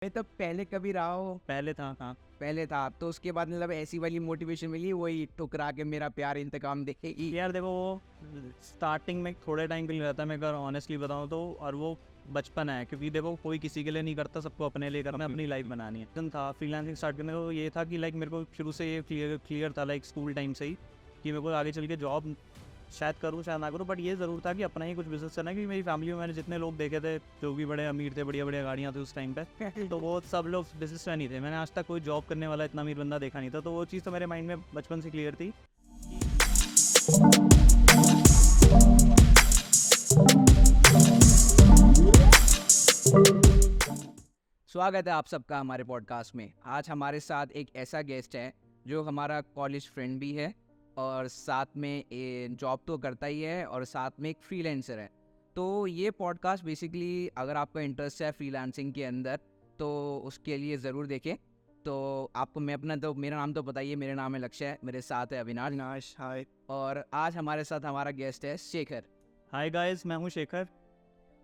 मैं तो पहले कभी रहा हो। पहले था। हाँ, पहले था तो उसके बाद मतलब ऐसी वाली मोटिवेशन मिली, वही ठुकरा के मेरा प्यार इंतकाम देखेगी। यार देखो वो स्टार्टिंग में थोड़े टाइम के लिए रहता है, मैं अगर ऑनेस्टली बताऊँ तो, और वो बचपन है, क्योंकि देखो कोई किसी के लिए नहीं करता, सबको अपने लिए करना है, अपनी लाइफ बनानी है। था फ्रीलांसिंग स्टार्ट करने को ये था कि लाइक मेरे को शुरू से ये क्लियर था लाइक स्कूल टाइम से ही कि मेरे को आगे चल के जॉब शायद करूँ शायद ना करूँ, बट ये ज़रूर था कि अपना ही कुछ बिजनेस करना है। क्योंकि मेरी फैमिली में मैंने जितने लोग देखे थे जो भी बड़े अमीर थे, बढ़िया बढ़िया गाड़ियाँ थी उस टाइम पे, तो वो सब लोग बिजनेसमैन ही थे। मैंने आज तक कोई जॉब करने वाला इतना अमीर बंदा देखा नहीं था, तो वो चीज़ तो मेरे माइंड में बचपन से क्लियर थी। स्वागत है आप सबका हमारे पॉडकास्ट में। आज हमारे साथ एक ऐसा गेस्ट है जो हमारा कॉलेज फ्रेंड भी है और साथ में जॉब तो करता ही है और साथ में एक फ्रीलांसर है। तो ये पॉडकास्ट बेसिकली अगर आपका इंटरेस्ट है फ्रीलांसिंग के अंदर तो उसके लिए ज़रूर देखें। तो आपको मेरा नाम तो बताइए। मेरा नाम है लक्ष्य, मेरे साथ है अविनाश। हाय। और आज हमारे साथ हमारा गेस्ट है शेखर। हाय गाइस, मैं हूँ शेखर।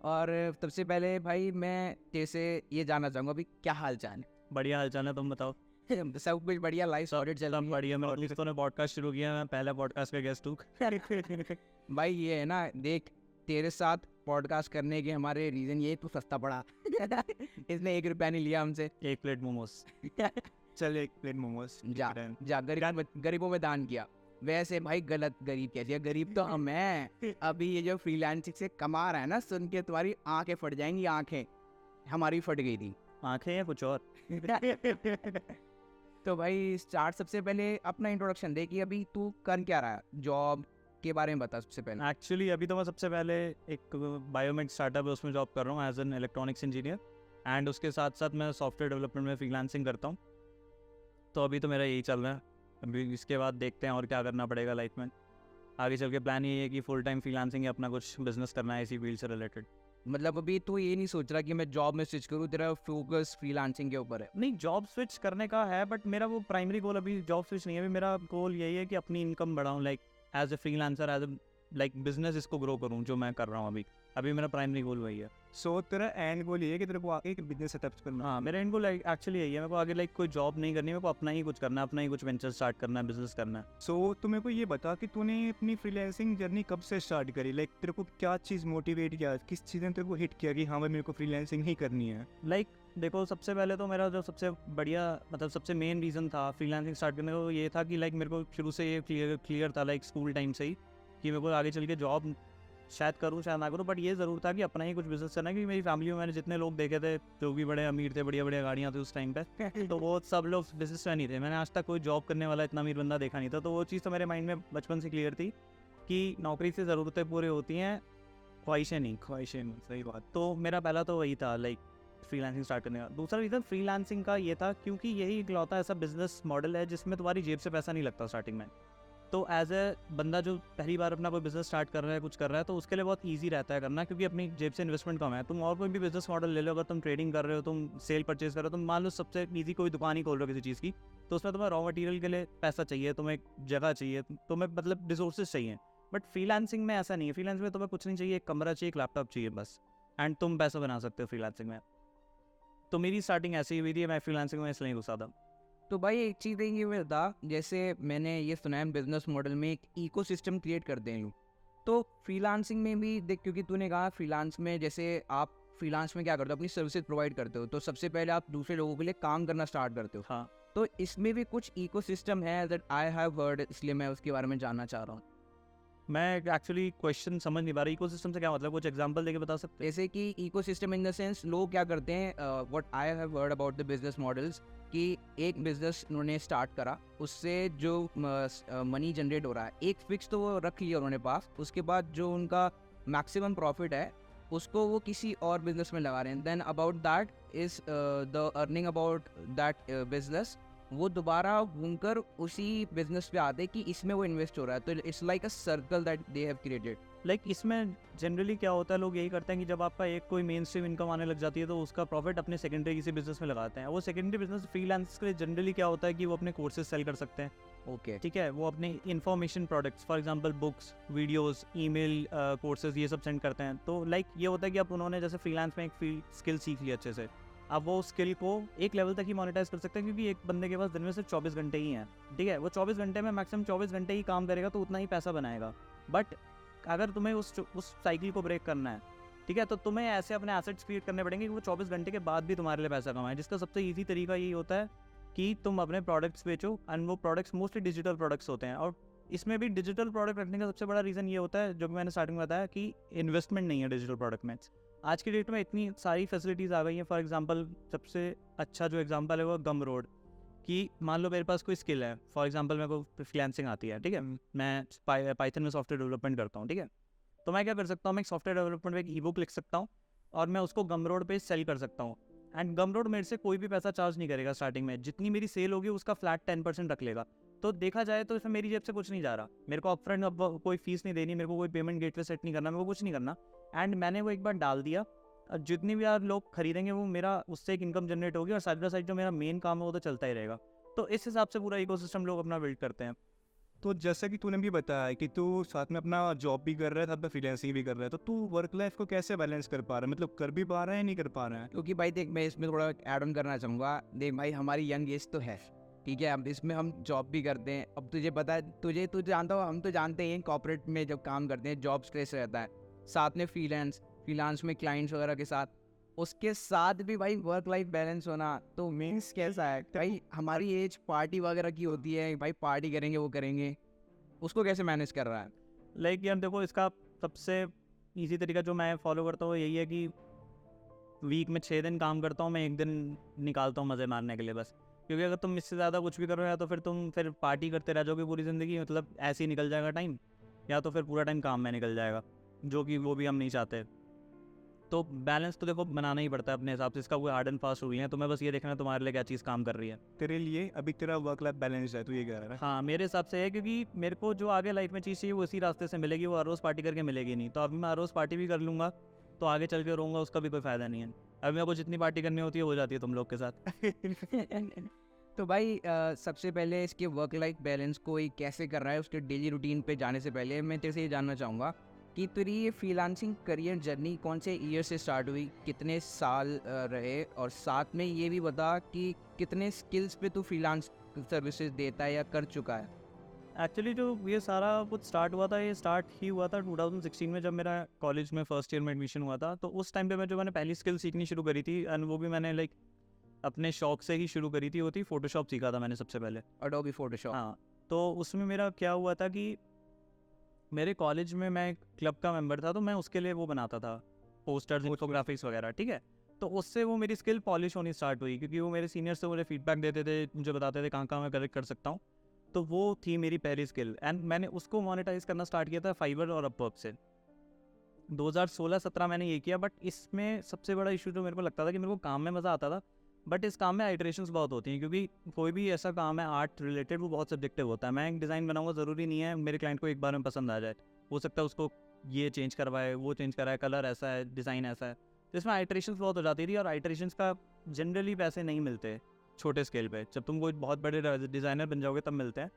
और सबसे पहले भाई मैं जैसे ये जानना चाहूँगा अभी क्या हाल चाल बढ़िया हालचाल है, तुम बताओ। है। सब कुछ बढ़िया, लाइफ सॉर्टेड चल सब रही बढ़िया। मेरे दोस्तों ने पॉडकास्ट शुरू किया, मैं पहला पॉडकास्ट का गेस्ट हूँ। है। भाई ये है ना, देख तेरे साथ पॉडकास्ट करने के हमारे रीजन ये तू सस्ता पड़ा। इसने 1 रुपया नहीं लिया हमसे। 1 प्लेट मोमोज। चल 1 प्लेट मोमोज। जा जा गरीबों में दान किया। वैसे भाई गलत, गरीब कह दिया, गरीब तो हम हैं। अभी ये जो फ्रीलांसिंग से कमा रहा है ना, सुन के तुम्हारी आंखें फट जाएंगी। आंखें हमारी फट गई थी। आंखें या कुछ और? तो भाई स्टार्ट सबसे पहले अपना इंट्रोडक्शन दे कि अभी तू कर क्या रहा है, जॉब के बारे में बता सबसे पहले। एक्चुअली अभी तो मैं सबसे पहले एक बायोमेड स्टार्टअप है उसमें जॉब कर रहा हूँ as an electronics engineer, and उसके साथ साथ मैं सॉफ्टवेयर डेवलपमेंट में फ्रीलांसिंग करता हूँ। तो अभी तो मेरा यही चल रहा है। अभी इसके बाद देखते हैं और क्या करना पड़ेगा लाइफ में। आगे चल के प्लान ये है कि फुल टाइम फ्रीलांसिंग या अपना कुछ बिजनेस करना है इसी फील्ड से रिलेटेड। मतलब अभी तू ये नहीं सोच रहा कि मैं जॉब में स्विच करूँ, तेरा फोकस फ्रीलांसिंग के ऊपर है? नहीं, जॉब स्विच करने का है, बट मेरा वो प्राइमरी गोल अभी जॉब स्विच नहीं है। अभी मेरा गोल यही है कि अपनी इनकम बढ़ाऊँ, like as a freelancer, as a like business इसको ग्रो करूँ जो मैं कर रहा हूँ अभी। अभी मेरा प्राइमरी गोल वही है। सो तेरा एंड गोल ये है कि तेरे को आगे एक बिजनेस सेटअप करना। हाँ, मेरा एंड गोल एक्चुअली यही है। मेरे को आगे लाइक कोई जॉब नहीं करनी है, मेरे को अपना ही कुछ करना है, अपना ही कुछ वेंचर स्टार्ट करना है, बिजनेस करना है। सो तो मेरे को ये बता कि तूने अपनी फ्रीलांसिंग जर्नी कब से स्टार्ट करी? लाइक तेरे को क्या चीज़ मोटिवेट किया, किस चीज़ ने तेरे को हिट किया कि हाँ भाई मेरे को फ्रीलांसिंग ही करनी है? लाइक देखो, सबसे पहले तो मेरा जो सबसे बढ़िया मतलब सबसे मेन रीज़न था फ्रीलांसिंग स्टार्ट करने का, वो ये था कि लाइक मेरे को शुरू से ये क्लियर था लाइक स्कूल टाइम से ही कि मेरे को आगे चल के जॉब शायद करूँ शायद ना करूँ, बट ये ज़रूर था कि अपना ही कुछ बिजनेस करना है। क्योंकि मेरी फैमिली में मैंने जितने लोग देखे थे जो भी बड़े अमीर थे, बढ़िया बढ़िया गाड़ियाँ थी उस टाइम पे, तो वो सब लोग बिजनेसमैन ही थे। मैंने आज तक कोई जॉब करने वाला इतना अमीर बंदा देखा नहीं था। तो वो चीज़ तो मेरे माइंड में बचपन से क्लियर थी कि नौकरी से ज़रूरतें पूरी होती हैं, ख्वाहिशें नहीं। सही बात। तो मेरा पहला तो वही था लाइक फ्रीलांसिंग स्टार्ट करने का। दूसरा रीज़न फ्रीलांसिंग का ये था क्योंकि यही इकलौता ऐसा बिजनेस मॉडल है जिसमें तुम्हारी जेब से पैसा नहीं लगता स्टार्टिंग में। तो एज ए बंदा जो पहली बार अपना कोई बिजनेस स्टार्ट कर रहा है, कुछ कर रहा है, तो उसके लिए बहुत ईजी रहता है करना, क्योंकि अपनी जेब से इन्वेस्टमेंट कम है। तुम और कोई भी बिजनेस मॉडल ले लो, अगर तुम ट्रेडिंग कर रहे हो, तुम सेल परचेज कर रहे हो, तुम मान लो सबसे ईजी कोई दुकान ही खोल रहे हो किसी चीज़ की, तो उसमें तुम्हें रॉ मटेरियल के लिए पैसा चाहिए, तुम्हें एक जगह चाहिए, तुम्हें मतलब रिसोर्सेज चाहिए। बट फ्रीलांसिंग में ऐसा नहीं है। फ्रीलांसिंग में तुम्हें कुछ नहीं चाहिए, एक कमरा चाहिए, एक लैपटॉप चाहिए बस, एंड तुम पैसा बना सकते हो फ्रीलांसिंग में। तो मेरी स्टार्टिंग ऐसे ही हुई थी, मैं फ्रीलांसिंग में इसलिए घुसा था। तो भाई एक चीज़ ये बता, जैसे मैंने ये सुना है बिजनेस मॉडल में एक इकोसिस्टम क्रिएट करते हैं लोग, तो फ्रीलांसिंग में भी देख, क्योंकि तूने कहा फ्रीलांस में जैसे आप फ्रीलांस में क्या करते हो, अपनी सर्विसेज प्रोवाइड करते हो, तो सबसे पहले आप दूसरे लोगों के लिए काम करना स्टार्ट करते हो। हाँ, तो इसमें भी कुछ इकोसिस्टम है दैट आई हैव हर्ड, इसलिए मैं उसके बारे में जानना चाह रहा हूँ। मैं एक्चुअली क्वेश्चन समझ नहीं पा रहा। इकोसिस्टम से क्या मतलब, कुछ एग्जांपल देके बता सकते हैं? जैसे कि इकोसिस्टम इन द सेंस लोग क्या करते हैं, what I have heard about the business models, कि एक बिजनेस उन्होंने स्टार्ट करा, उससे जो मनी जनरेट हो रहा है एक फिक्स तो वो रख लिया उन्होंने पास, उसके बाद जो उनका मैक्सिमम प्रॉफिट है उसको वो किसी और बिजनेस में लगा रहे हैं। Then about that is the earning about that business, वो दोबारा घूमकर उसी बिजनेस पे आते कि इसमें वो इन्वेस्ट हो रहा है। तो it's like a circle that they have created. Like इसमें जनरली क्या होता है, लोग यही करते हैं कि जब आपका एक कोई मेन स्ट्रीम इनकम आने लग जाती है तो उसका प्रॉफिट अपने सेकेंडरी किसी बिजनेस में लगाते हैं। वो सेकेंडरी बिजनेस फ्रीलांस के लिए जनरली क्या होता है कि वो अपने कोर्सेज सेल कर सकते हैं। ओके, ठीक है, वो अपने information products, for example books, videos, email, courses, ये सब सेंड करते हैं। तो लाइक ये होता है कि अब उन्होंने जैसे फ्रीलांस में एक स्किल सीख ली अच्छे से, अब वो स्किल को एक लेवल तक ही मोनेटाइज कर सकते हैं, क्योंकि एक बंदे के पास दिन में सिर्फ 24 घंटे ही हैं, ठीक है। वो 24 घंटे में मैक्सिमम 24 घंटे ही काम करेगा तो उतना ही पैसा बनाएगा। बट अगर तुम्हें उस साइकिल को ब्रेक करना है, ठीक है, तो तुम्हें ऐसे अपने एसेट्स क्रिएट करने पड़ेंगे कि वो 24 घंटे के बाद भी तुम्हारे लिए पैसा कमाए, जिसका सबसे ईजी तरीका यही होता है कि तुम अपने प्रोडक्ट्स बेचो। एंड वो प्रोडक्ट्स मोस्टली डिजिटल प्रोडक्ट्स होते हैं, और इसमें भी डिजिटल प्रोडक्ट रखने का सबसे बड़ा रीज़न ये होता है, जो कि मैंने स्टार्टिंग में बताया, कि इन्वेस्टमेंट नहीं है डिजिटल प्रोडक्ट में। आज की डेट में इतनी सारी फैसिलिटीज़ आ गई हैं। फॉर एग्जांपल सबसे अच्छा जो एग्जांपल है वो गम रोड, कि मान लो मेरे पास कोई स्किल है, फॉर एग्जांपल मेरे को फ्रीलांसिंग आती है, ठीक है, मैं पाइथन में सॉफ्टवेयर डेवलपमेंट करता हूँ, ठीक है। तो मैं क्या कर सकता हूँ, मैं एक सॉफ्टवेयर डेवलपमेंट में एक ई बुक लिख सकता हूँ और मैं उसको गम रोड पे सेल कर सकता हूँ। एंड गम रोड मेरे से कोई भी पैसा चार्ज नहीं करेगा स्टार्टिंग में, जितनी मेरी सेल होगी उसका फ्लैट 10% रख लेगा। तो देखा जाए तो इसमें मेरी जेब से कुछ नहीं जा रहा, मेरे को अपफ्रंट अब कोई फीस नहीं देनी, मेरे को कोई पेमेंट गेटवे सेट नहीं करना, मेरे को कुछ नहीं करना। एंड मैंने वो एक बार डाल दिया, जितनी भी यार लोग खरीदेंगे वो मेरा उससे एक इनकम जनरेट होगी, और साइड बाय साइड जो मेरा मेन काम है वो तो चलता ही रहेगा। तो इस हिसाब से पूरा इकोसिस्टम लोग अपना बिल्ड करते हैं। तो जैसा कि तूने भी बताया कि तू साथ में अपना जॉब भी कर रहा है, साथ में फ्रीलांसिंग भी कर रहा है, तो तू वर्क लाइफ को कैसे बैलेंस कर पा रहा है, मतलब कर भी पा रहा है या नहीं कर पा रहा है? क्योंकि भाई देख, मैं इसमें थोड़ा ऐड ऑन करना चाहूँगा। देख भाई, हमारी यंग एज तो है, ठीक है, अब इसमें हम जॉब भी करते हैं। अब तुझे पता है, तू जानता हो, हम तो जानते हैं कॉर्पोरेट में जब काम करते हैं जॉब स्ट्रेस रहता है, साथ में फ्रीलांस में क्लाइंट्स वगैरह के साथ, उसके साथ भी भाई वर्क लाइफ बैलेंस होना तो मीन्स कैसा है भाई। हमारी एज पार्टी वगैरह की होती है भाई, पार्टी करेंगे वो करेंगे, उसको कैसे मैनेज कर रहा है? लाइक यार देखो, इसका सबसे इजी तरीका जो मैं फॉलो करता हूँ यही है कि वीक में 6 दिन काम करता हूँ, मैं 1 दिन निकालता हूँ मज़े मारने के लिए बस। क्योंकि अगर तुम इससे ज़्यादा कुछ भी करो या तो फिर तुम फिर पार्टी करते रह जाओगे पूरी ज़िंदगी, मतलब ऐसे ही निकल जाएगा टाइम, या तो फिर पूरा टाइम काम में निकल जाएगा, जो कि वो भी हम नहीं चाहते। तो बैलेंस तो देखो बनाना ही पड़ता है अपने हिसाब से, इसका कोई हार्ड एंड फास्ट रूल नहीं है। तो मैं बस ये देखना है तुम्हारे लिए क्या चीज़ काम कर रही है। तेरे लिए अभी तेरा वर्क लाइफ बैलेंस है, तू ये कह रहा है? हाँ, मेरे हिसाब से है, क्योंकि मेरे को जो आगे लाइफ में चीज़ चाहिए वो इसी रास्ते से मिलेगी, वो हर रोज़ पार्टी करके मिलेगी नहीं। तो अभी मैं हर रोज़ पार्टी भी कर लूँगा तो आगे चल के रहूँगा, उसका भी कोई फ़ायदा नहीं है। अभी मेरे को जितनी पार्टी करनी होती है हो जाती है तुम लोग के साथ। तो भाई सबसे पहले इसके वर्क लाइफ बैलेंस को ही कैसे कर रहा है, उसके डेली रूटीन पे जाने से पहले मैं तेरे से ये जानना चाहूँगा कि तेरी ये फ्रीलांसिंग करियर जर्नी कौन से ईयर से स्टार्ट हुई, कितने साल रहे, और साथ में ये भी बता कि कितने स्किल्स पे तू फ्रीलांस सर्विसेज देता है या कर चुका है? एक्चुअली जो ये सारा कुछ स्टार्ट हुआ था, ये स्टार्ट ही हुआ था 2016 में, जब मेरा कॉलेज में फर्स्ट ईयर में एडमिशन हुआ था। तो उस टाइम पे मैंने पहली स्किल सीखनी शुरू करी थी, एंड वो भी मैंने लाइक अपने शौक से ही शुरू करी थी। वो थी फोटोशॉप, सीखा था मैंने सबसे पहले, अडोबी फोटोशॉप। हाँ। तो उसमें मेरा क्या हुआ था कि मेरे कॉलेज में मैं एक क्लब का मेंबर था, तो मैं उसके लिए वो बनाता था पोस्टर्स, इन्फोग्राफिक्स वगैरह, ठीक है। तो उससे वो मेरी स्किल पॉलिश होनी स्टार्ट हुई, क्योंकि वो मेरे सीनियर से मुझे फीडबैक देते थे, मुझे बताते थे कहाँ मैं करेक्ट कर सकता हूँ। तो वो थी मेरी पहली स्किल, एंड मैंने उसको मोनेटाइज करना स्टार्ट किया था फाइवर और अपवर्क से। 2016-17 मैंने ये किया। बट इसमें सबसे बड़ा इशू जो मेरे को लगता था कि मेरे को काम में मज़ा आता था, बट इस काम में आइट्रेशंस बहुत होती हैं, क्योंकि कोई भी ऐसा काम है आर्ट रिलेटेड वो बहुत सब्जेक्टिव होता है। मैं एक डिज़ाइन बनाऊंगा, ज़रूरी नहीं है मेरे क्लाइंट को एक बार में पसंद आ जाए, हो सकता है उसको ये चेंज करवाए, वो चेंज कराए, कलर ऐसा है, डिज़ाइन ऐसा है। तो इसमें आइट्रेशंस बहुत हो जाती थी, और आइट्रेशंस का जनरली पैसे नहीं मिलते छोटे स्केल पे। जब तुम कोई बहुत बड़े डिज़ाइनर बन जाओगे तब मिलते हैं।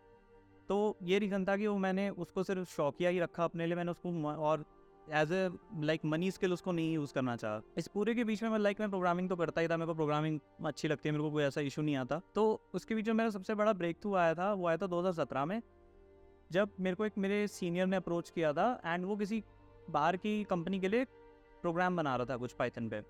तो ये रीज़न था कि वो मैंने उसको सिर्फ शौकिया ही रखा अपने लिए, मैंने उसको और as a like money skill उसको नहीं यूज़ करना चाहा। इस पूरे के बीच में मैं प्रोग्रामिंग तो करता ही था, मेरे को प्रोग्रामिंग अच्छी लगती है, मेरे को कोई ऐसा इशू नहीं आता। तो उसके बीच में मेरा सबसे बड़ा ब्रेक थ्रू आया था, वो आया था 2017 में, जब मेरे को एक मेरे सीनियर ने अप्रोच किया था, एंड वो किसी बाहर की कंपनी के लिए प्रोग्राम बना रहा था कुछ पाइथन पे।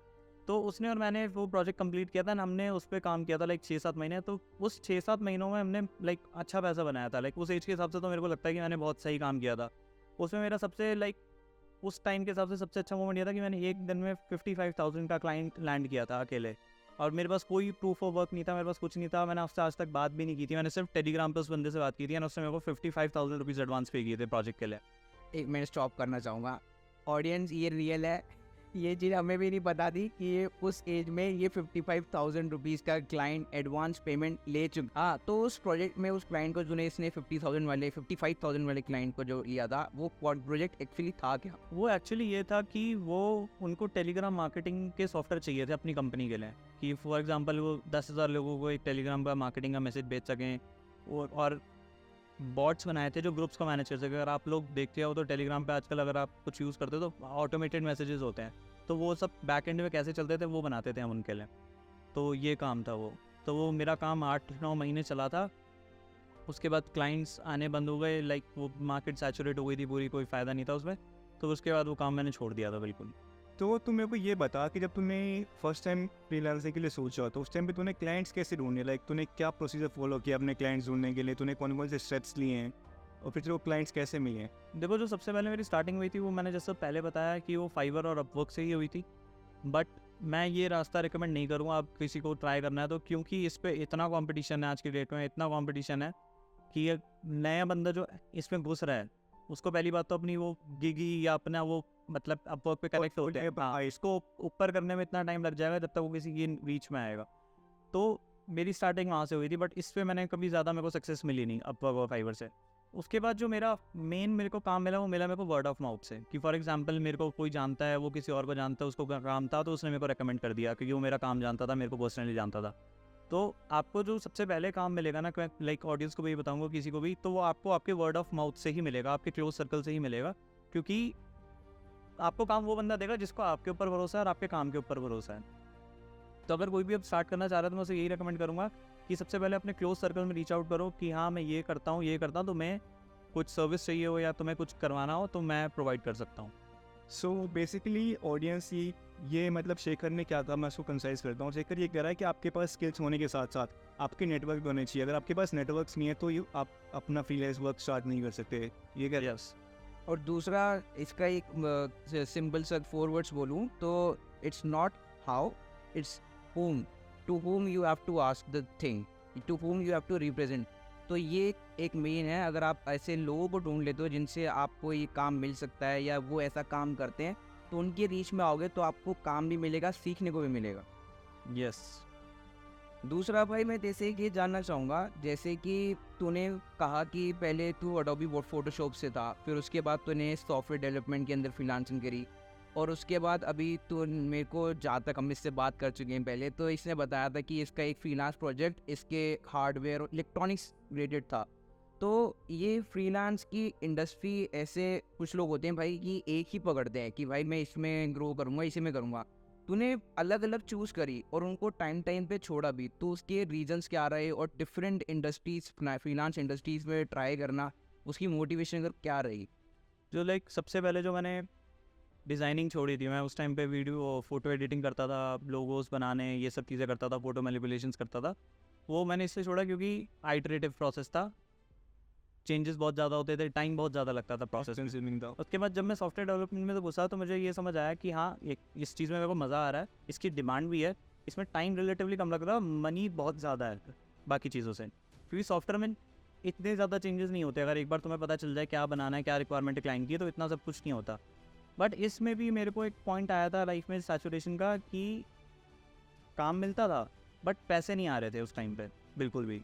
तो उसने और मैंने वो प्रोजेक्ट कंप्लीट किया था, हमने उस पर काम किया था लाइक 6-7 महीने। तो उस 6-7 महीनों में हमने लाइक अच्छा पैसा बनाया था, लाइक उस एज के हिसाब से तो मेरे को लगता है कि मैंने बहुत सही काम किया था। उसमें मेरा सबसे लाइक उस टाइम के हिसाब से सबसे अच्छा मोमेंट ये था कि मैंने एक दिन में 55,000 का क्लाइंट लैंड किया था अकेले, और मेरे पास कोई प्रूफ ऑफ वर्क नहीं था, मेरे पास कुछ नहीं था। मैंने उससे आज तक बात भी नहीं की थी, मैंने सिर्फ टेलीग्राम पर उस बंदे से बात की थी, और उसने मेरे को 55,000 रुपीज़ एडवांस पे किए थे प्रोजेक्ट के लिए। एक मिनट स्टॉप करना चाहूँगा, ऑडियंस ये रियल है, ये चीज़ हमें भी नहीं पता थी कि ये उस एज में ये 55,000 रुपीज़ का क्लाइंट एडवांस पेमेंट ले चुका। हाँ, तो उस प्रोजेक्ट में उस क्लाइंट को जो इसने 55,000 वाले क्लाइंट को जो लिया था, वो प्रोजेक्ट एक्चुअली था क्या? वो एक्चुअली ये था कि वो उनको टेलीग्राम मार्केटिंग के सॉफ्टवेयर चाहिए थे अपनी कंपनी के लिए, कि फॉर एग्जांपल वो 10,000 लोगों को एक टेलीग्राम का मार्केटिंग का मैसेज भेज सकें, और बॉट्स बनाए थे जो ग्रुप्स को मैनेज कर सके। अगर आप लोग देखते हो तो टेलीग्राम पे आजकल अगर आप कुछ यूज़ करते हो तो ऑटोमेटेड मैसेजेस होते हैं, तो वो सब बैक एंड में कैसे चलते थे वो बनाते थे हम उनके लिए। तो ये काम था वो। तो वो मेरा काम 8-9 महीने चला था। उसके बाद क्लाइंट्स आने बंद हो गए, लाइक वो मार्केट सैचुरेट हो गई थी पूरी, कोई फ़ायदा नहीं था उसमें। तो उसके बाद वो काम मैंने छोड़ दिया था बिल्कुल। तो तू मेरे को ये बता कि जब तूने फर्स्ट टाइम फ्रीलांसिंग के लिए सोचा तो उस टाइम पे तूने क्लाइंट्स कैसे ढूंढे, लाइक तूने क्या प्रोसीजर फॉलो किया अपने क्लाइंट्स ढूंढने के लिए, तूने कौन कौन से स्टेप्स लिए हैं और फिर तेरे को क्लाइंट्स कैसे मिले? देखो, जो सबसे पहले मेरी स्टार्टिंग हुई थी वो मैंने जैसे पहले बताया कि वो फाइवर और अपवर्क से ही हुई थी। बट मैं ये रास्ता रिकमेंड नहीं करूँगा आप किसी को ट्राई करना है तो, क्योंकि इस पे इतना कंपटीशन है आज की डेट में, इतना कंपटीशन है कि एक नया बंदा जो इसमें घुस रहा है उसको पहली बात तो अपनी वो गिगी या अपना वो मतलब अपवर्क पे कनेक्ट होते हैं, हाँ, इसको ऊपर करने में इतना टाइम लग जाएगा जब तक वो किसी की रीच में आएगा। तो मेरी स्टार्टिंग वहाँ से हुई थी, बट इस पे मैंने कभी ज़्यादा मेरे को सक्सेस मिली नहीं अपवर्क और फाइवर से। उसके बाद जो मेरे को काम मिला वो मिला मेरे को वर्ड ऑफ माउथ से, कि फॉर एग्जांपल मेरे को कोई जानता है, वो किसी और को जानता है, उसको काम था तो उसने मेरे को रेकमेंड कर दिया, क्योंकि वो मेरा काम जानता था, मेरे को पर्सनली जानता था। तो आपको जो सबसे पहले काम मिलेगा ना, लाइक ऑडियंस को भी बताऊंगा किसी को भी, तो वो आपको आपके वर्ड ऑफ माउथ से ही मिलेगा, आपके क्लोज सर्कल से ही मिलेगा। क्योंकि आपको काम वो बंदा देगा जिसको आपके ऊपर भरोसा है और आपके काम के ऊपर भरोसा है। तो अगर कोई भी अब स्टार्ट करना चाह रहा है तो मैं उसे यही रेकमेंड करूँगा कि सबसे पहले अपने क्लोज सर्कल में रीच आउट करो कि हाँ मैं ये करता हूँ, तो मैं कुछ सर्विस चाहिए हो या तुम्हें कुछ करवाना हो तो मैं प्रोवाइड कर सकता हूँ। सो बेसिकली ऑडियंस ये मतलब शेखर ने क्या कहा, मैं उसको कंसाइज करता हूँ। शेखर ये कह रहा है कि आपके पास स्किल्स होने के साथ साथ आपके नेटवर्क भी होने चाहिए। अगर आपके पास नेटवर्क्स नहीं है तो आप अपना फ्रीलांस वर्क स्टार्ट नहीं कर सकते, ये कह रहे हैं। यस। और दूसरा इसका एक सिंपल सा 4 वर्ड्स बोलूँ तो it's not how, it's whom, to whom you have to ask the thing, to whom you have to represent. तो ये एक मेन है। अगर आप ऐसे लोगों को ढूंढ लेते हो जिनसे आपको ये काम मिल सकता है या वो ऐसा काम करते हैं, तो उनके रीच में आओगे तो आपको काम भी मिलेगा, सीखने को भी मिलेगा। यस। दूसरा भाई मैं जैसे ये जानना चाहूँगा, जैसे कि तूने कहा कि पहले तू अडोबी फोटोशॉप से था, फिर उसके बाद तूने सॉफ्टवेयर डेवलपमेंट के अंदर फ्रीलांसिंग करी, और उसके बाद अभी तो मेरे को जहाँ तक हम इससे बात कर चुके हैं पहले, तो इसने बताया था कि इसका एक फ्रीलांस प्रोजेक्ट इसके हार्डवेयर और इलेक्ट्रॉनिक्स रिलेटेड था। तो ये फ्रीलांस की इंडस्ट्री, ऐसे कुछ लोग होते हैं भाई कि एक ही पकड़ते हैं कि भाई मैं इसमें ग्रो करूँगा, इसी में करूँगा। तूने अलग अलग चूज़ करी और उनको टाइम टाइम पे छोड़ा भी, तो उसके रीजंस क्या रहे, और डिफरेंट इंडस्ट्रीज, फ्रीलांस इंडस्ट्रीज में ट्राई करना, उसकी मोटिवेशन क्या रही? जो लाइक सबसे पहले जो मैंने डिज़ाइनिंग छोड़ी थी, मैं उस टाइम पे वीडियो फोटो एडिटिंग करता था, लोगोस बनाने ये सब चीज़ें करता था, फोटो मैनिपुलेशंस करता था। वो मैंने इससे छोड़ा क्योंकि आइटरेटिव प्रोसेस था, चेंजेस बहुत ज़्यादा होते थे, टाइम बहुत ज़्यादा लगता था प्रोसेस में। कंज्यूमिंग था। उसके बाद जब मैं सॉफ्टवेयर डेवलपमेंट में तो घुसा तो मुझे ये समझ आया कि हाँ इस चीज़ में मेरे को मज़ा आ रहा है, इसकी डिमांड भी है, इसमें टाइम रिलेटिवली कम लग रहा है, मनी बहुत ज़्यादा है बाकी चीज़ों से। क्योंकि सॉफ्टवेयर में इतने ज़्यादा चेंजेस नहीं होते, अगर एक बार तुम्हें पता चल जाए क्या बनाना है, क्या रिक्वायरमेंट है क्लाइंट की, तो इतना सब कुछ नहीं होता। बट इसमें भी मेरे को एक पॉइंट आया था लाइफ में सैचुरेशन का, कि काम मिलता था बट पैसे नहीं आ रहे थे उस टाइम पे बिल्कुल भी।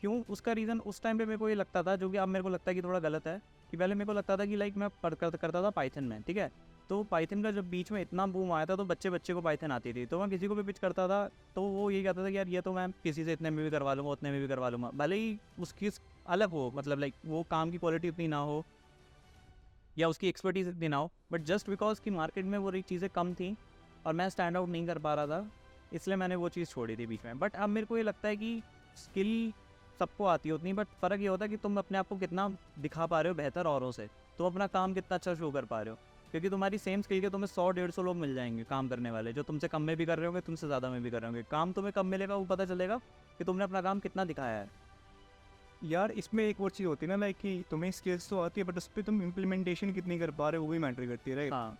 क्यों? उसका रीज़न उस टाइम पे मेरे को ये लगता था, जो कि अब मेरे को लगता है कि थोड़ा गलत है, कि पहले मेरे को लगता था कि लाइक मैं करता था पाइथन में, ठीक है। तो पाइथन का जब बीच में इतना बूम आया था तो बच्चे को पाइथन आती थी, तो मैं किसी को भी पिच करता था तो वो ये कहता था कि यार ये तो मैं किसी से इतने में भी करवा लूँगा, उतने में भी करवा लूँगा, भले ही उसकी अलग हो, मतलब लाइक वो काम की क्वालिटी उतनी ना हो या उसकी एक्सपर्टीज इतनी ना हो, बट जस्ट बिकॉज कि मार्केट में वो चीज़ें कम थी और मैं स्टैंड आउट नहीं कर पा रहा था, इसलिए मैंने वो चीज़ छोड़ी थी बीच में। बट अब मेरे को ये लगता है कि स्किल सबको आती है उतनी, बट फ़र्क ये होता है कि तुम अपने आप को कितना दिखा पा रहे हो बेहतर औरों से, तुम अपना काम कितना अच्छा शो कर पा रहे हो। क्योंकि तुम्हारी सेम स्किल के तुम्हें 100-150 लोग मिल जाएंगे काम करने वाले, जो तुमसे कम में भी कर रहे होंगे, तुमसे ज़्यादा में भी कर रहे होंगे। काम तुम्हें कम मिलेगा, वो पता चलेगा कि तुमने अपना काम कितना दिखाया है। यार इसमें एक और चीज़ होती है ना, लाइक कि तुम्हें स्किल्स तो आती है बट उस पर तुम इम्प्लीमेंटेशन कितनी कर पा रहे हो, वो भी मैटर करती है, राइट? हाँ,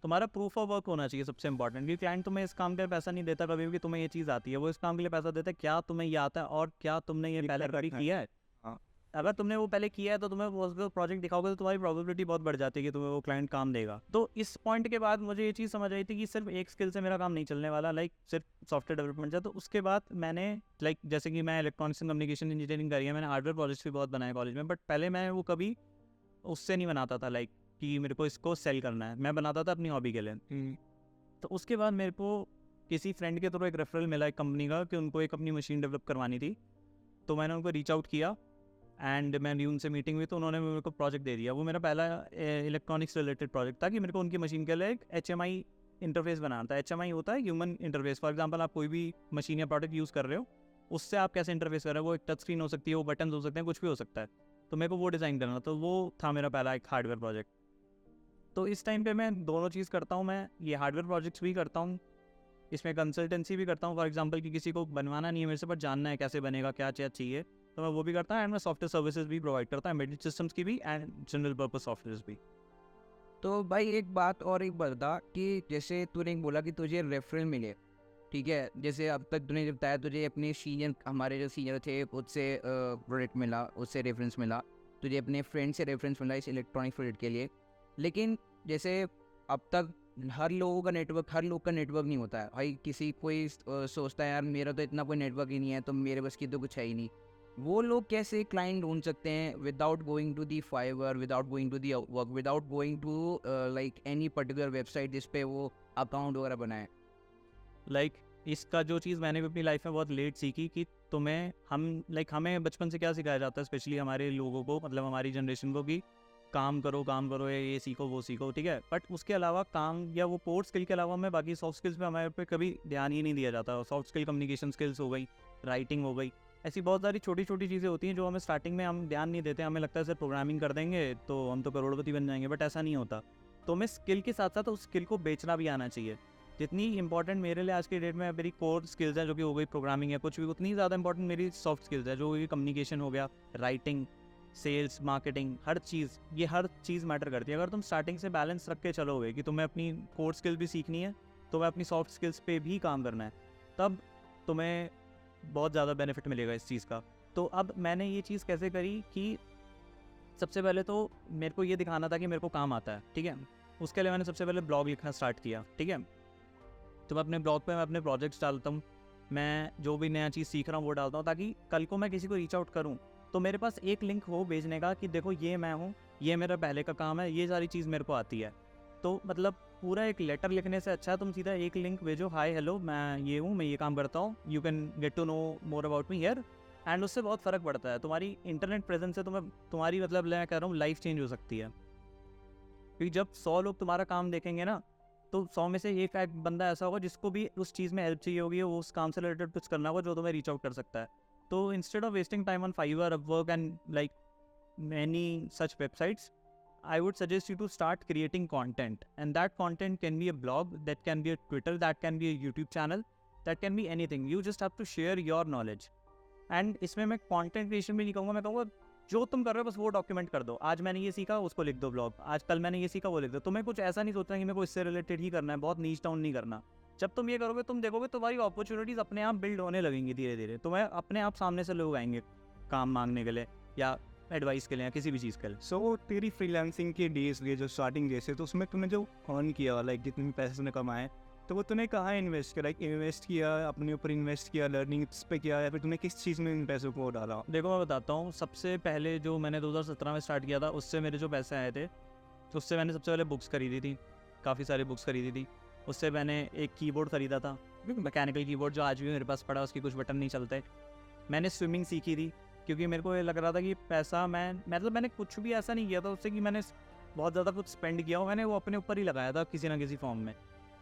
तुम्हारा प्रूफ ऑफ वर्क होना चाहिए सबसे इंपॉर्टेंट, क्योंकि क्लाइंट तुम्हें इस काम के लिए पैसा नहीं देता कभी भी कि तुम्हें ये चीज़ आती है, वो इस काम के लिए पैसा देता है क्या तुम्हें ये आता है और क्या तुमने ये पहले कभी किया है। हाँ। अगर तुमने वो पहले किया है तो तुम्हें वो प्रोजेक्ट दिखाओगे तो तुम्हारी प्रोबेबिलिटी बहुत बढ़ जाती है कि तुम्हें वो क्लाइंट काम देगा। तो इस पॉइंट के बाद मुझे ये चीज़ समझ आई थी कि सिर्फ एक स्किल से मेरा काम नहीं चलने वाला, लाइक सिर्फ सॉफ्टवेयर डेवलपमेंट है। तो उसके बाद मैंने लाइक जैसे कि मैं इलेक्ट्रॉनिक्स एंड कम्युनिकेशन इंजीनियरिंग करी है, मैंने हार्डवेयर प्रोजेक्ट्स भी बहुत बनाए कॉलेज में, बट पहले मैं वो कभी उससे नहीं बनाता था लाइक कि मेरे को इसको सेल करना है, मैं बनाता था अपनी हॉबी के लिए। तो उसके बाद मेरे को किसी फ्रेंड के थ्रू एक रेफरल मिला एक कंपनी का कि उनको एक अपनी मशीन डेवलप करवानी थी, तो मैंने उनको रीच आउट किया एंड मैंने उनसे मीटिंग हुई तो उन्होंने मेरे को प्रोजेक्ट दे दिया। वो मेरा पहला इलेक्ट्रॉनिक्स रिलेटेड प्रोजेक्ट था कि मेरे को उनकी मशीन के लिए एक HMI इंटरफेस बनाना था। HMI होता है ह्यूमन इंटरफेस। फॉर एग्जांपल आप कोई भी मशीन या प्रोडक्ट यूज़ कर रहे हो, उससे आप कैसे इंटरफेस कर रहे हो, वो एक टच स्क्रीन हो सकती है, वो बटन हो सकते हैं, कुछ भी हो सकता है। तो मेरे को वो डिज़ाइन करना, तो वो था मेरा पहला एक हार्डवेयर प्रोजेक्ट। तो इस टाइम पे मैं दोनों चीज़ करता हूँ, मैं ये हार्डवेयर प्रोजेक्ट्स भी करता हूँ, इसमें कंसल्टेंसी भी करता हूँ। फॉर एग्जांपल कि किसी को बनवाना नहीं है मेरे से, बट जानना है कैसे बनेगा, क्या क्या चाहिए, तो मैं वो भी करता हूँ। एंड मैं सॉफ्टवेयर सर्विसेज भी प्रोवाइड करता हूँ, एम्बेडेड सिस्टम्स की भी एंड जनरल पर्पस सॉफ्टवेयर भी। तो भाई एक बात और एक बता कि जैसे तूने बोला कि तुझे रेफरल मिले, ठीक है, जैसे अब तक तूने जब बताया तुझे अपने सीनियर, हमारे जो सीनियर थे उससे प्रोडक्ट मिला, उससे रेफरेंस मिला, तुझे अपने फ्रेंड से रेफरेंस मिला इस इलेक्ट्रॉनिक प्रोडक्ट के लिए। लेकिन जैसे अब तक हर लोग का नेटवर्क नहीं होता है भाई। किसी कोई सोचता है यार मेरा तो इतना कोई नेटवर्क ही नहीं है, तो मेरे बस की तो कुछ है ही नहीं। वो लोग कैसे क्लाइंट ढूंढ सकते हैं without going to the Fiverr, without going to the Upwork, without going to like any particular website जिस पे वो अकाउंट वगैरह बनाए? लाइक इसका जो चीज़ मैंने भी अपनी लाइफ में बहुत लेट सीखी कि हमें बचपन से क्या सिखाया जाता है, स्पेशली हमारे लोगों को, मतलब हमारी जनरेशन को, कि काम करो या ये सीखो वो सीखो, ठीक है। बट उसके अलावा काम या वो कोर स्किल के अलावा हमें बाकी सॉफ्ट स्किल्स पे हमारे पे कभी ध्यान ही नहीं दिया जाता। सॉफ्ट स्किल, कम्युनिकेशन स्किल्स हो गई, राइटिंग हो गई, ऐसी बहुत सारी छोटी छोटी चीज़ें होती हैं जो हमें स्टार्टिंग में हम ध्यान नहीं देते। हमें लगता है सर प्रोग्रामिंग कर देंगे तो हम तो करोड़पति बन जाएंगे, बट ऐसा नहीं होता। तो हमें स्किल के साथ साथ उस स्किल को बेचना भी आना चाहिए। जितनी इंपॉर्टेंट मेरे लिए आज के डेट में मेरी कोर स्किल्स है, जो कि हो गई प्रोग्रामिंग या कुछ भी, उतनी ज़्यादा इंपॉर्टेंट मेरी सॉफ्ट स्किल्स है, जो कि कम्युनिकेशन हो गया, राइटिंग, सेल्स, मार्केटिंग, हर चीज़ मैटर करती है। अगर तुम स्टार्टिंग से बैलेंस रख के चलोगे कि तुम्हें अपनी कोर स्किल भी सीखनी है, तुम्हें अपनी सॉफ्ट स्किल्स पे भी काम करना है, तब तुम्हें बहुत ज़्यादा बेनिफिट मिलेगा इस चीज़ का। तो अब मैंने ये चीज़ कैसे करी कि सबसे पहले तो मेरे को ये दिखाना था कि मेरे को काम आता है, ठीक है। उसके लिए मैंने सबसे पहले ब्लॉग लिखना स्टार्ट किया, ठीक है। तो मैं अपने ब्लॉग पे मैं अपने प्रोजेक्ट्स डालता हूँ, मैं जो भी नया चीज़ सीख रहा हूँ वो डालता हूँ, ताकि कल को मैं किसी को रीच आउट करूँ तो मेरे पास एक लिंक हो भेजने का कि देखो ये मैं हूँ, ये मेरा पहले का काम है, ये सारी चीज़ मेरे को आती है। तो मतलब पूरा एक लेटर लिखने से अच्छा तुम सीधा एक लिंक भेजो, हाय हेलो मैं ये हूँ, मैं ये काम करता हूँ, you can get to know more about me here. And उससे बहुत फ़र्क पड़ता है। तुम्हारी इंटरनेट प्रेजेंस से तुम्हारी मतलब मैं कह रहा हूँ लाइफ चेंज हो सकती है। क्योंकि जब 100 लोग तुम्हारा काम देखेंगे ना, तो 100 में से एक बंदा ऐसा होगा जिसको भी उस चीज़ में हेल्प चाहिए होगी, वो उस काम से रिलेटेड कुछ करना होगा जो तुम्हें रीच आउट कर सकता है। तो instead of wasting time on Fiverr, Upwork and like many such websites, I would suggest you to start creating content, and that content can be a blog, that can be a Twitter, that can be a YouTube channel, that can be anything. You just have to share your knowledge. And इसमें मैं content creation भी नहीं कहूँगा, मैं कहूँगा जो तुम कर रहे हो बस वो डॉक्यूमेंट कर दो। आज मैंने ये सीखा, उसको लिख दो ब्लॉग, आज कल मैंने ये सीखा, वो लिख दो। तुम्हें कुछ ऐसा नहीं सोचना कि मेरे को इससे रिलेटेड ही करना है, बहुत नीच डाउन नहीं करना। जब तुम ये करोगे, तुम देखोगे तुम्हारी अपॉर्चुनिटीज़ अपने आप बिल्ड होने लगेंगी धीरे धीरे। तुम्हें अपने आप सामने से लोग आएंगे काम मांगने के लिए या एडवाइस के लिए या किसी भी चीज़ के लिए। सो तेरी फ्रीलांसिंग के डेज लिए जो स्टार्टिंग डेज है, तो उसमें तूने जो अर्न किया, लाइक जितने भी पैसे तूने कमाए, तो वो तूने कहाँ इन्वेस्ट किया? लाइक इन्वेस्ट किया अपने ऊपर, इन्वेस्ट किया लर्निंग पे किया, या फिर तूने किस चीज़ में इन पैसों को डाला? देखो मैं बताता हूँ, सबसे पहले जो मैंने 2017 में स्टार्ट किया था, उससे मेरे जो पैसे आए थे, उससे मैंने सबसे पहले बुक्स खरीदी थी, काफ़ी सारी बुक्स खरीदी थी। उससे मैंने एक कीबोर्ड ख़रीदा था, मैकेनिकल कीबोर्ड, जो आज भी मेरे पास पड़ा, उसकी कुछ बटन नहीं चलते। मैंने स्विमिंग सीखी थी, क्योंकि मेरे को ये लग रहा था कि पैसा मैंने कुछ भी ऐसा नहीं किया था उससे कि मैंने बहुत ज़्यादा कुछ स्पेंड किया हो। मैंने वो अपने ऊपर ही लगाया था किसी ना किसी फॉर्म में।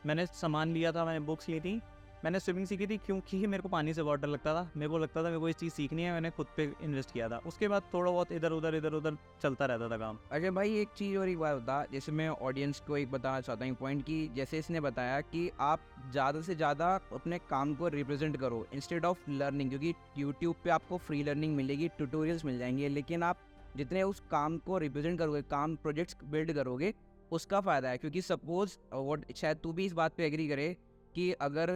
मैंने सामान लिया था, मैंने बुक्स ली थी, मैंने स्विमिंग सीखी थी, क्योंकि मेरे को पानी से बहुत डर लगता था। मेरे को लगता था मेरे को इस चीज़ सीखनी है, मैंने खुद पे इन्वेस्ट किया था। उसके बाद थोड़ा बहुत इधर उधर चलता रहता था काम। अच्छा भाई, एक चीज़ और एक बात बता, जैसे मैं ऑडियंस को एक बताना चाहता हूँ पॉइंट, कि जैसे इसने बताया कि आप ज़्यादा से ज़्यादा अपने काम को रिप्रेजेंट करो इंस्टेड ऑफ लर्निंग, क्योंकि यूट्यूब पे आपको फ्री लर्निंग मिलेगी, ट्यूटोरियल्स मिल जाएंगे, लेकिन आप जितने उस काम को रिप्रेजेंट करोगे, काम प्रोजेक्ट्स बिल्ड करोगे, उसका फ़ायदा है। क्योंकि सपोज शायद तू भी इस बात पे एग्री करे कि अगर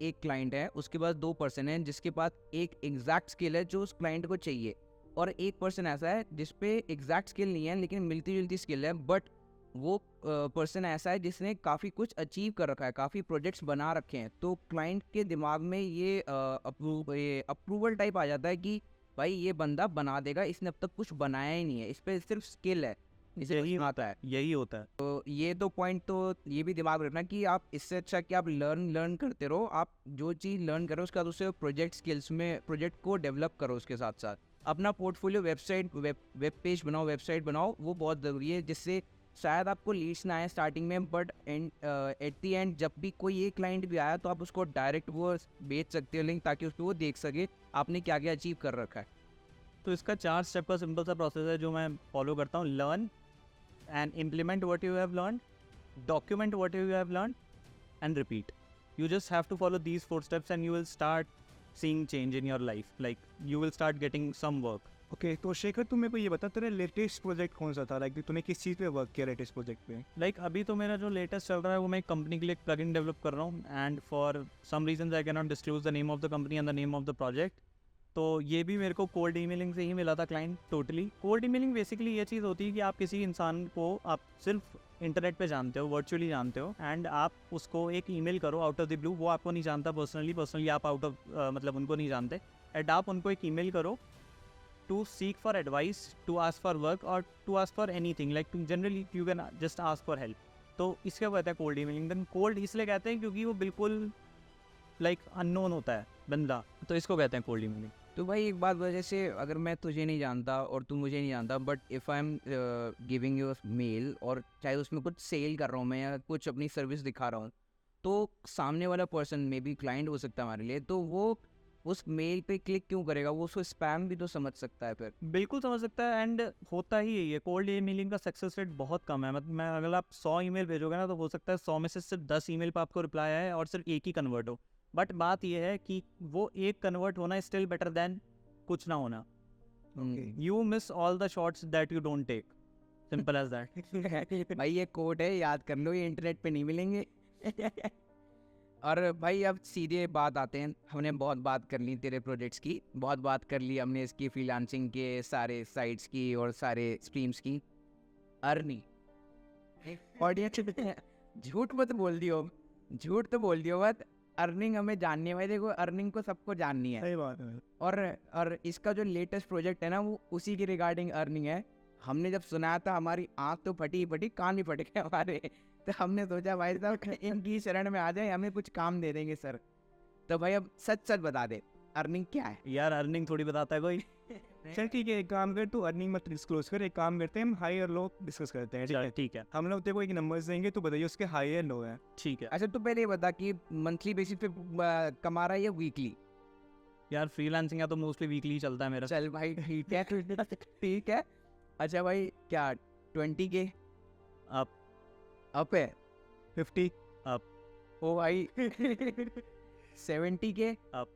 एक क्लाइंट है, उसके पास 2 पर्सन हैं जिसके पास एक एग्जैक्ट स्किल है जो उस क्लाइंट को चाहिए, और एक पर्सन ऐसा है जिस पे एग्जैक्ट स्किल नहीं है लेकिन मिलती जुलती स्किल है, बट वो पर्सन ऐसा है जिसने काफ़ी कुछ अचीव कर रखा है, काफ़ी प्रोजेक्ट्स बना रखे हैं, तो क्लाइंट के दिमाग में ये अप्रूवल टाइप आ जाता है कि भाई ये बंदा बना देगा, इसने अब तक कुछ बनाया ही नहीं है, इस पर सिर्फ स्किल है, इसे यही आता है। यही होता है। तो ये तो पॉइंट, तो ये भी दिमाग में रखना कि आप इससे अच्छा कि आप लर्न करते रहो, आप जो चीज़ लर्न करो उसके बाद उससे प्रोजेक्ट स्किल्स में प्रोजेक्ट को डेवलप करो। उसके साथ साथ अपना पोर्टफोलियो, वेब पेज बनाओ, वेबसाइट बनाओ, वो बहुत ज़रूरी है, जिससे शायद आपको लीड्स ना आए स्टार्टिंग में, बट एट द एंड जब भी कोई एक क्लाइंट भी आया तो आप उसको डायरेक्ट वो बेच सकते हो लिंक, ताकि उसको वो देख सके आपने क्या क्या अचीव कर रखा है। तो इसका 4 स्टेप का सिंपल सा प्रोसेस है जो मैं फॉलो करता हूँ। Learn and implement what you have learn, document what you have learn and repeat. You just have to follow these 4 steps and you will start seeing change in your life. Like you will start getting some work. Okay, तो शेखर तू मेरे को ये बता, तेरा latest project कौन सा था? लाइक तूने किस चीज़ पे वर्क किया लेटेस्ट प्रोजेक्ट पे? Like अभी तो मेरा जो लेटेस्ट चल रहा है वो मैं एक कंपनी के लिए एक प्लगइन डेवलप कर रहा हूँ, and for some reasons I can not disclose the name of the company and the name of the project. तो ये भी मेरे को कोल्ड ईमेलिंग से ही मिला था client totally. Cold emailing basically ये चीज़ होती है कि आप किसी इंसान को आप सिर्फ इंटरनेट पे जानते हो, वर्चुअली जानते हो, एंड आप उसको एक ईमेल करो आउट ऑफ द ब्लू। वो आपको नहीं जानता पर्सनली आप आउट ऑफ मतलब उनको नहीं जानते, एंड आप उनको एक ईमेल करो to seek for advice, to ask for work और to ask for anything. Like generally you can just ask for help. तो इसका कहते हैं कोल्ड ईमेलिंग। देन कोल्ड इसलिए कहते हैं क्योंकि वो बिल्कुल लाइक अननोन होता है बंदा, तो इसको कहते हैं कोल्ड ईमेलिंग। तो भाई एक बात, वजह से अगर मैं तुझे नहीं जानता और तू मुझे नहीं जानता, but if I am giving you mail और चाहे उसमें कुछ सेल कर रहा हूँ मैं या कुछ अपनी सर्विस दिखा रहा हूँ, तो सामने वाला पर्सन मे बी क्लाइंट हो सकता है हमारे लिए, तो वो उस मेल पे क्लिक क्यों करेगा? वो उसको स्पैम भी तो समझ सकता है फिर। बिल्कुल समझ सकता है, एंड होता ही यही है। कोल्ड ईमेलिंग का सक्सेस रेट बहुत कम है। मतलब मैं अगर आप 100 ईमेल भेजोगे ना तो हो सकता है 100 में से सिर्फ 10 ईमेल पर आपको रिप्लाई आए और सिर्फ एक ही कन्वर्ट हो। बट बात यह है कि वो एक कन्वर्ट होना इज स्टिल बेटर देन कुछ ना होना। You miss all the shots that you don't take, simple as that. भाई ये कोट है, याद कर लो, ये इंटरनेट पे नहीं मिलेंगे। और भाई अब सीधे बात आते हैं, हमने बहुत बात कर ली तेरे प्रोजेक्ट्स की, बहुत बात कर ली हमने इसकी फ्रीलांसिंग के सारे साइट्स की और सारे स्ट्रीम्स की। अर्निंग ऑडियंस झूठ मत बोल दियो, झूठ तो बोल दियो मत। अर्निंग हमें जाननी है भाई, देखो अर्निंग को सबको जाननी है। सही बात है। और इसका जो लेटेस्ट प्रोजेक्ट है ना वो उसी की रिगार्डिंग अर्निंग है। हमने जब सुनाया था हमारी आँख तो फटी फटी, कान भी फट गए हमारे। तो हमने सोचा भाई साहब इनकी शरण में आ जाए, हमें कुछ काम दे देंगे सर। तो भाई अब सच सच बता दे, अर्निंग क्या है? यार अर्निंग थोड़ी बताता है कोई। चल ठीक है, एक काम कर, तू अर्निंग मत डिस्क्लोज कर। एक काम करते हैं, हम हाई और लो डिस्कस करते हैं, ठीक है? ठीक है, हम लोग तेरे को एक नंबर्स देंगे, तो बताइए उसके हाई और लो है। ठीक है। अच्छा, तो पहले ये बता कि मंथली बेसिस पे कमा रहा है या वीकली? यार फ्रीलांसिंग है तो मोस्टली वीकली चलता है मेरा। चल भाई ठीक है, ठीक है। अच्छा भाई क्या 20K अप है? 50 ओ भाई 70K अप।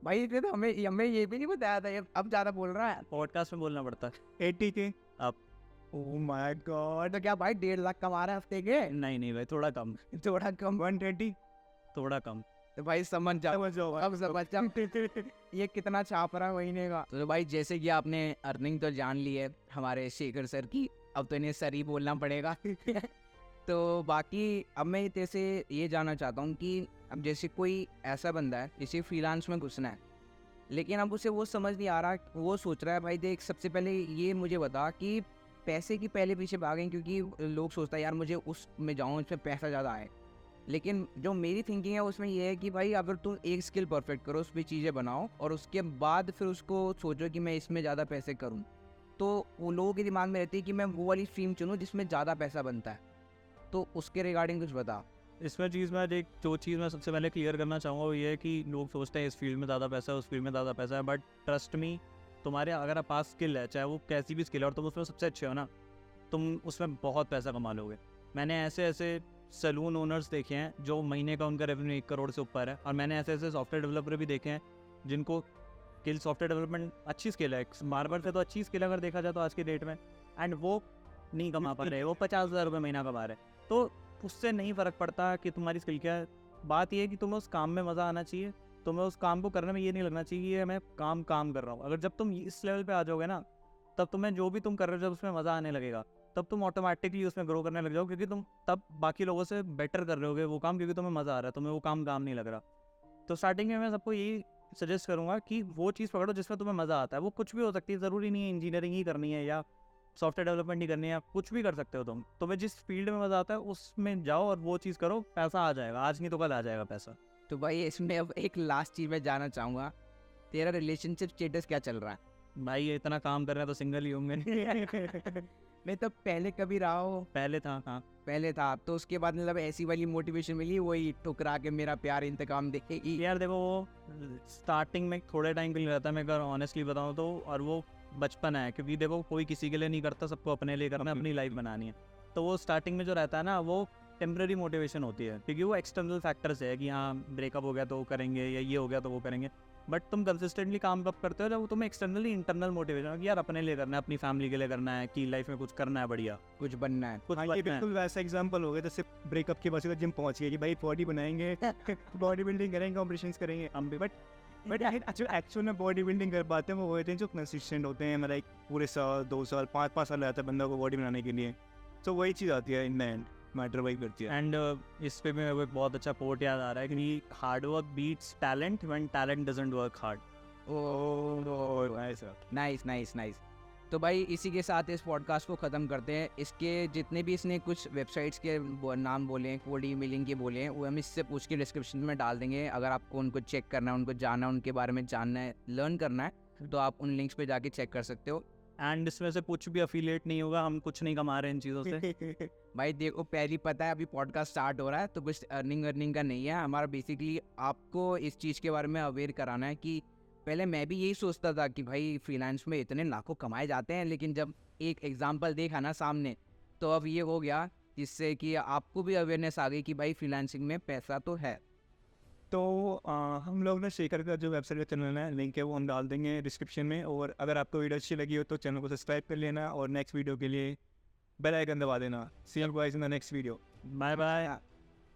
भाई ये तो हमें ये भी नहीं बताया था, अब ज़्यादा बोल रहा है। पॉडकास्ट में बोलना पड़ता है। 80K up. Oh my God. तो क्या भाई 1.5 लाख कमा रहा है हफ्ते के? नहीं भाई, थोड़ा कम, थोड़ा कम। 120। थोड़ा कम। तो भाई समझ जाओ, समझ जाओ अब समझ जाओ ये कितना छाप रहा है महीने का। तो भाई जैसे कि आपने अर्निंग तो जान ली है हमारे शेखर सर की, अब तो इन्हें सर ही बोलना पड़ेगा। तो बाकी अब मैं तेरे से ये जानना चाहता हूँ कि अब जैसे कोई ऐसा बंदा है जिसे फ्रीलांस में घुसना है, लेकिन अब उसे वो समझ नहीं आ रहा, वो सोच रहा है भाई देख सबसे पहले ये मुझे बता कि पैसे की पहले पीछे भागें, क्योंकि लोग सोचता है यार मुझे उसमें जाऊँ इसमें पैसा ज़्यादा आए। लेकिन जो मेरी थिंकिंग है उसमें ये है कि भाई अगर तुम एक स्किल परफेक्ट करो, उस पर चीज़ें बनाओ और उसके बाद फिर उसको सोचो कि मैं इसमें ज़्यादा पैसे करूँ, तो वो लोगों के दिमाग में रहती है कि मैं वो वाली स्ट्रीम चुनूँ जिसमें ज़्यादा पैसा बनता है। तो उसके रिगार्डिंग कुछ बता। इसमें चीज़ में एक जो चीज़ मैं सबसे पहले क्लियर करना चाहूँगा वो ये है कि लोग सोचते हैं इस फील्ड में ज़्यादा पैसा है, उस फील्ड में ज़्यादा पैसा है, बट ट्रस्ट मी, तुम्हारे अगर आप पास स्किल है, चाहे वो कैसी भी स्किल है और तुम उसमें सबसे अच्छे हो ना, तुम उसमें बहुत पैसा कमा लोगे। मैंने ऐसे सैलून ओनर्स देखे हैं जो महीने का उनका रेवेन्यू 1 करोड़ से ऊपर है, और मैंने ऐसे सॉफ्टवेयर डेवलपर भी देखे हैं जिनको स्किल, सॉफ्टवेयर डेवलपमेंट अच्छी स्किल है, बार्बर से तो अच्छी स्किल अगर देखा जाए तो आज की डेट में, एंड वो नहीं कमा पा रहे, वो 50,000 रुपये महीना कमा रहे। तो उससे नहीं फ़र्क पड़ता कि तुम्हारी स्किल क्या है। बात यह है कि तुम्हें उस काम में मज़ा आना चाहिए, तुम्हें उस काम को करने में ये नहीं लगना चाहिए कि मैं काम कर रहा हूँ। अगर जब तुम इस लेवल पे आ जाओगे ना, तब तुम्हें जो भी तुम कर रहे हो जब उसमें मज़ा आने लगेगा, तब तुम ऑटोमेटिकली उसमें ग्रो करने लग जाओ, क्योंकि तुम तब बाकी लोगों से बेटर कर रहे होगे वो काम, क्योंकि तुम्हें मज़ा आ रहा है, तुम्हें वो काम नहीं लग रहा। तो स्टार्टिंग में मैं सबको यही सजेस्ट करूँगा कि वो चीज़ पकड़ो जिसमें तुम्हें मज़ा आता है। वो कुछ भी हो सकती है, ज़रूरी नहीं है इंजीनियरिंग ही करनी है या सॉफ्टवेयर डेवलपमेंट ही करनी है, कुछ भी कर सकते हो तुम। तुम्हें जिस फील्ड में मज़ा आता है उसमें जाओ और वो चीज़ करो, पैसा आ जाएगा, आज नहीं तो कल आ जाएगा पैसा। तो भाई इसमें अब एक लास्ट चीज़ मैं जानना चाहूँगा, तेरा रिलेशनशिप स्टेटस क्या चल रहा है? भाई ये इतना काम कर रहे हैं तो सिंगल ही होंगे। मैं तो पहले कभी रहा हो, पहले था, हाँ। पहले था तो उसके बाद मतलब ऐसी वाली मोटिवेशन मिली, वही ठुकरा के मेरा प्यार इंतकाम देखेगी। यार देखो वो स्टार्टिंग में थोड़े टाइम के लिए रहता है, मैं अगर ऑनेस्टली बताऊँ तो, और वो बचपन है, क्योंकि देखो कोई किसी के लिए नहीं करता, सबको अपने लिए करना है, अपनी लाइफ बनानी है। तो वो स्टार्टिंग में जो रहता है ना, वो टेम्प्रेरी मोटिवेशन होती है, क्योंकि वो एक्सटर्नल फैक्टर्स है कि हाँ ब्रेकअप हो गया तो वो करेंगे, या ये हो गया तो वो करेंगे। बट तुम कंसिस्टेंटली काम कब करते हो, जब तुम्हें एक्सटर्नली इंटरनल मोटिवेशन हो कि यार अपने लिए करना है, अपनी फैमिली के लिए करना है, कि लाइफ में कुछ करना है बढ़िया, कुछ बनना है। कुछ हाँ, ये बनना है। बिल्कुल वैसा एग्जांपल हो गया जैसे ब्रेकअप के बाद जिम पहुंच गए कि भाई बॉडी बनाएंगे, बॉडी बिल्डिंग करेंगे, कॉम्पिटिशन्स करेंगे हम भी। बट एक्चुअल में बॉडी बिल्डिंग कर पाते हैं वो होते हैं जो कंसिस्टेंट होते हैं, मतलब पूरे साल 2 साल 5 साल रहता है बंदा को बॉडी बनाने के लिए। तो वही चीज़ आती है इन द एंड, मैटर वही करती है। एंड इस पे मेरे को एक बहुत अच्छा कोट याद आ रहा है कि hard work beats talent when talent doesn't work hard. Oh ऐसा नाइस नाइस नाइस। तो भाई इसी के साथ इस पॉडकास्ट को ख़त्म करते हैं। इसके जितने भी इसने कुछ वेबसाइट्स के नाम बोले हैं, कोड ईमेलिंग के बोले हैं, वो हम इससे पूछ के डिस्क्रिप्शन में डाल देंगे। अगर आपको उनको चेक करना है, उनको जानना है, उनके बारे में जानना है, लर्न करना है, तो आप उन लिंक्स पे जाके चेक कर सकते हो। एंड इसमें से कुछ भी अफिलिएट नहीं होगा, हम कुछ नहीं कमा रहे हैं इन चीज़ों से। भाई देखो पहली पता है अभी पॉडकास्ट स्टार्ट हो रहा है, तो कुछ अर्निंग का नहीं है हमारा। बेसिकली आपको इस चीज़ के बारे में अवेयर कराना है कि पहले मैं भी यही सोचता था कि भाई फ्रीलांस में इतने लाखों कमाए जाते हैं, लेकिन जब एक एग्जांपल देखा ना सामने, तो अब ये हो गया जिससे कि आपको भी अवेयरनेस आ गई कि भाई फ्रीलांसिंग में पैसा तो है। तो हम लोग ना शेखर का जो वेबसाइट का चैनल है, लिंक है वो हम डाल देंगे डिस्क्रिप्शन में। और अगर आपको वीडियो अच्छी लगी हो तो चैनल को सब्सक्राइब कर लेना और नेक्स्ट वीडियो के लिए बेल आइकन दबा देना। See you guys in the next video. Bye bye.